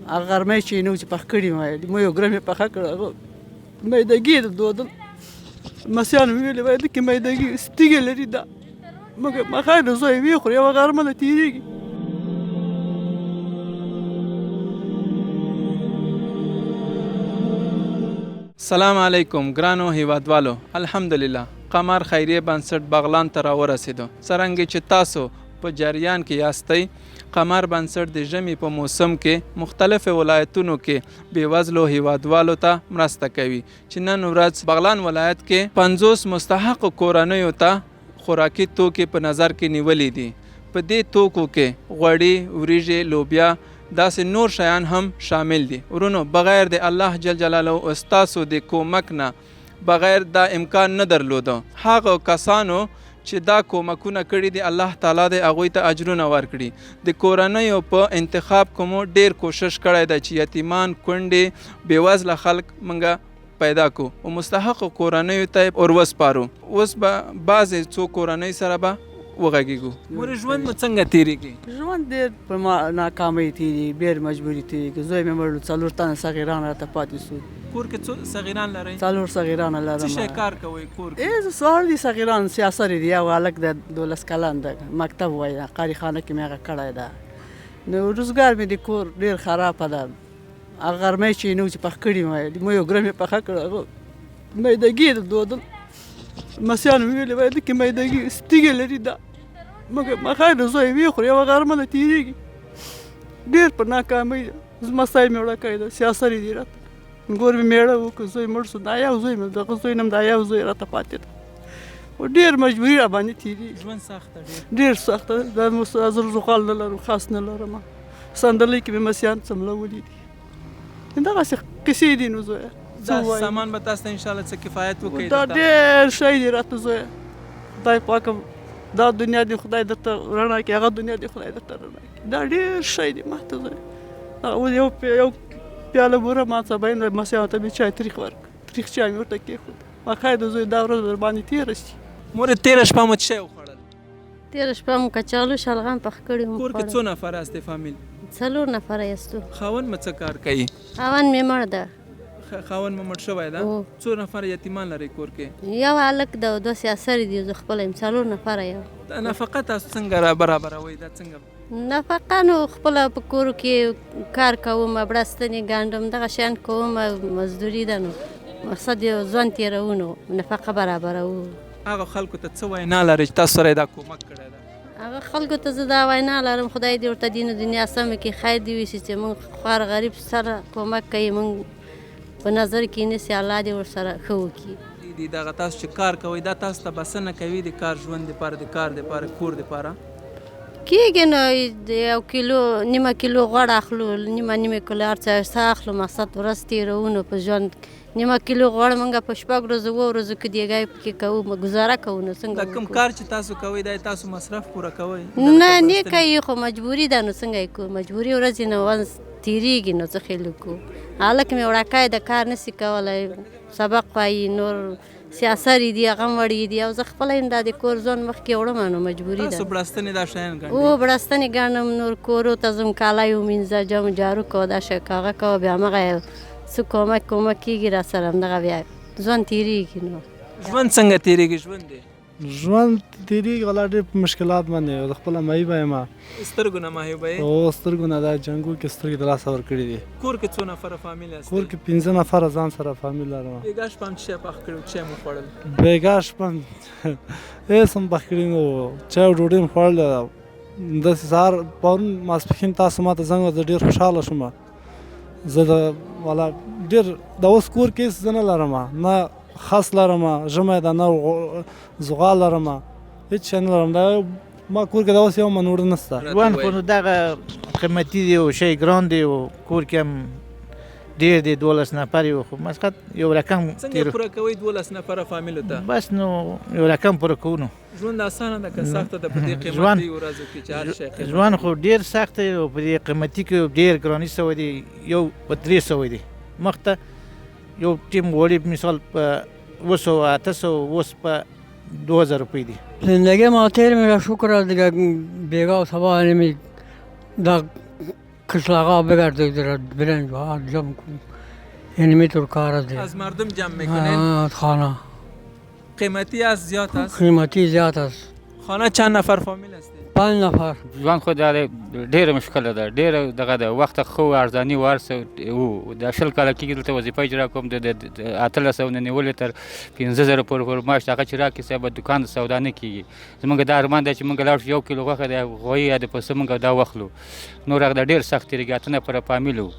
هغه غرمې چې نو چې پخ کړي مو یو ګرم یې پخه کړه هغه میدګي د دودل مسیان مې ویلې وای د کې میدګي ستیګې لري دا مګر مخای د زوی وی خو یو غرمه د تیریږي. سلام علیکم ګرانو هیوادوالو، الحمدلله قمر خیریه بنسټ بغلان ته راورسېدو. څرنګه چې تاسو په جریان کې یاستئ، قمر بنسټ د ژمي په موسم کې مختلفو ولایتونو کې بېوزلو هیوادوالو ته مرسته کوي چې نن ورځ بغلان ولایت کې 50 مستحقو کورنیو ته خوراکي توکي په نظر کې نیولې دي. په دې توکو کې غوړي، وریژې، لوبیا داسې نور شیان هم شامل دي. ورونو، بغیر د الله جل جلاله او ستاسو د کومک نه بغیر دا امکان نه درلوده. هغه کسانو چې دا کومکونه کړي دي، الله تعالی د هغوی ته اجرونه ورکړي. د کورنیو په انتخاب کومو ډیر کوشش کړی دی چې یتیمان، کونډې، بېوزله خلک منګه پیدا کو او مستحق کورنیو ته وسپارو. اوس به بعضې څو کورنۍ سره به وغږیږو. مورې، ژوند مو څنګه تیریږي؟ ژوند ډېر په ناکامۍ تېرېږي، ډېر مجبوري تېرېږي. زوی مې مړ، 4 تنه صغیران راته پاتې شول. کور کې څو صغیران لرئ؟ 4 صغیران لرم. څه شی کار کوئ کور کې؟ سوال دي صغیران سیاسر دي. یو هلک د 12 کلن د مکتب وایي، قاري خانه کې مې هغه کړی ده. نو روزګار مې د کور ډېر خرابه ده. هغه غرمې چې نو چې پخ کړي مو یو ګرم یې پخه کړه هغه میدګي د دودل مسیان مې ویلې وای د کې میدګي ستیګې لري دا مګر مخای د زوی وی خو یو غرمه د تیریږي. ډېر په ناکامۍ زمسای مې وړه کړی ده. سیاسر دي راته ګور مې میړه وکړ، زوی مړ شو. دا یو زوی مې دغه زوی نم دا یو زوی راته پاتې ده. خو ډېر مجبوري را باندې تېرېږي. ژوند سخته ډېر سخته. دا زغال نه لرم، خاص نه لرم. سندلۍ کې مې مسیان څملولي دي. دغسې قصې دي. نو زویه دا سامان به تاسو ته انشاءالله څه کفایت وکړي؟ دا ډېر شی دی راته زویه. خدای پاک دا دنیا دی خدای درته رڼا کړي، هغه دنیا دی خدای درته رڼا کړي. دا ډېر شی دی ما ته زویه. اوس یو پیاله بوره ما سبا مسیانو ته مې چای تریخ ورکړ، تریخ چای مې ورته کېښود. مخای د زوی دا ورځ در باندې تېره شي. مورې، تېره شپه مو څه شی وخوړل؟ تېره شپه مو کچالو شلغم پخ کړي مو. کور کې څو نفر یاستئ فامیل؟ 4 نفره یاستو. خاوند مو څه کار کوي؟ خاوند مې مړ ده. خاوند مو مړ شوی ده؟ څو نفر یتیمان لرئ کور کې؟ یو هلک ده او 2 سیاسر دي. زه خپله یم 4 نفره یم. دا نفقه تاسو څنګه را برابروئ؟ دا څنګه نفقه؟ نو خپله په کور کې کار کوم، بړستنې ګانډم، دغه شیان کوم، مزدوري ده. نو مقصد یو ژوند تېروو، نو نفقه برابروو. هغه خلکو ته څه وینا لرئ چې تاسو سره یې دا کومک کړی ده؟ هغه خلکو ته زه دا وینا لرم، خدای دې ورته دین او دنیا سمه کې خیر دې وشي چې موږ خوار غریب سره کومک کوي، موږ په نظر کې نیسي، الله دې ورسره ښه وکړي. دغه تاسو چې کار کوئ دا تاسو ته بسنه کوي د کار ژوند دپاره، د کار دپاره، کور دپاره؟ کېږي نو یو کیلو نیمه کیلو غوړ اخلو، نیمه کیلو هر څه اخلو، مقصد ورځ تېروو. نو په ژوند نیمه کیلو غوړ موږ په 6 ورځو 2 ورځو کې دیګای پکې کوو، ګزاره کوو. نو څنګه دا کوم کار چې تاسو کوئ دا تاسو مصرف پوره کوئ؟ نه کوي، خو مجبوري ده. نو څنګه یې کوو؟ مجبوري ورځې نو ونس تېرېږي. نو څه خیل وکړو؟ هلک مې وړاکی د کار نسي کولی، سبق وایي، نور سیاسر دي، هغه مړي دي. او زه خپله یم دا د کور ژوند مخکې وړم. نو مجبوري ده. تاسو بړستنې دا شیان ګڼئ؟ بړستنې ګڼم، نور کورو ته ځم، کالی ومینځه، جم جارو کوه، دا شی هغه کوه. بیا همغه څه کومک کېږي را سره، همدغه بیا ژوند تېرېږي. نو ژوند څنګه تېرېږي؟ ژوند تېرېږي والله ډېر په مشکلات باندې. د خپله معیوبه یم، سترګو نه معیوبه یې؟ او سترګو نه دا جنګو کې سترګې د لاسه ورکړي دي. کور کې څو نفره فامیل یاستئ؟ کور کې 15 نفره ځان سره فامیل لرم. بېګا شپه هم څه شی پخ کړي، څه شی مو خوړل؟ بېګا شپه هېڅ هم پخ کړي نه وو، چای او ډوډۍ مې خوړله. داسې سهار پرون ماسپښین تاسو ما ته زنګ وکړ، زه ډېر خوشحاله شوم. زه د والا ډېر د اوس کور کې هېڅ زه نه لرم، نه خس لرم، ژمی ده، نه زغال لرم، هېڅ شی نه لرم. دا ما کور کې دا اوس یو منوړه نشته. ژوند خو نو دغه قیمتي دی او شی ګران دی او کور کې هم ډېر دی. 12 نفر یو، خو مسقط یو رقم څنګه پوره کوئ 12 نفره فامیلو ته؟ بس نو یو رقم پوره کوو. نو ژوند اسانه ده که سخته ده په دې قیمتي ورځو کې چې هر شی قیمت؟ ژوند خو ډېر سخت دی او په دې قیمتي کې ډېر ګراني سوی دی. یو په 300 دی، مخته یو ټیم غوړي مثال په 200 800، اوس په 2000 روپۍ دی. زندگی ما تیر میره، شکر دیگه بیگا و سبا نمی دا کشلاقا بگردید در برنج ها جمع کن یعنی میتور کار ده از مردم جمع میکنین؟ خانه قیمتی است زیاد است؟ قیمتی زیاد است. خانه چند نفر فامیل هستی؟ 5 نفر. ژوند خو دا ډېره مشکله ده، ډېره دغه ده، وخت خو ارزاني ورسه و د 20 کاله کېږي دلته وظیفه اجرا کوم، د 1800 نه نیولې تر 5000 پورې معاش هغه چې راکړي صاحب دوکان د سودا نه کېږي. زموږ دا ارمان دی چې موږ لاړ شو 1 کیلو غوښه د غویي یا د پسه موږ دا واخلو. نور هغه د ډېر سخت تېرېږي پر فامیل و.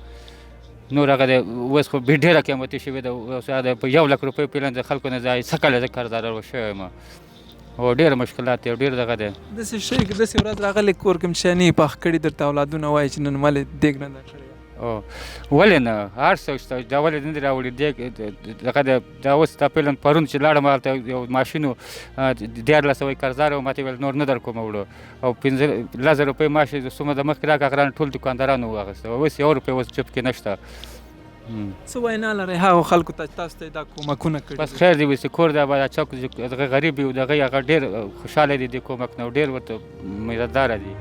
نور هغه د اوس خو ډېره قیمتي شوې ده، اوس د په 1 لک روپۍ پیلن د خلکو نه ځای څه کله زه قرضدار شوی یم او ډېر مشکلات دی او ډېر دغه دی. داسې شی داسې ورځ راغلی کور کې مې شی نه وي پاخ کړي درته اولادونه وایي چې نن ولې دیګ نه ده کړې؟ او ولې نه هر څه شته، دا ولې نه دي راوړي دیګ دغه دی. دا اوس تا پیلن پرون چې لاړم هلته یو ماشین و 1400 قرضدار و، ما ته ویل نور نه در کومه وړو او 15,000 روپۍ معاش څومره د مخکې راکړه هغه ټول دوکاندارانو واخیسته، اوس 1 روپۍ اوس جب کې نشته. څه وینا لرئ هغو خلکو ته چې تاسو ته دا کومکونه کړي؟ بس خیر دی وایي کور دی اباد چا دغه غریب وي دغه هغه ډېر خوشحاله دي د کومک نه او ډېر ورته مددداره دي.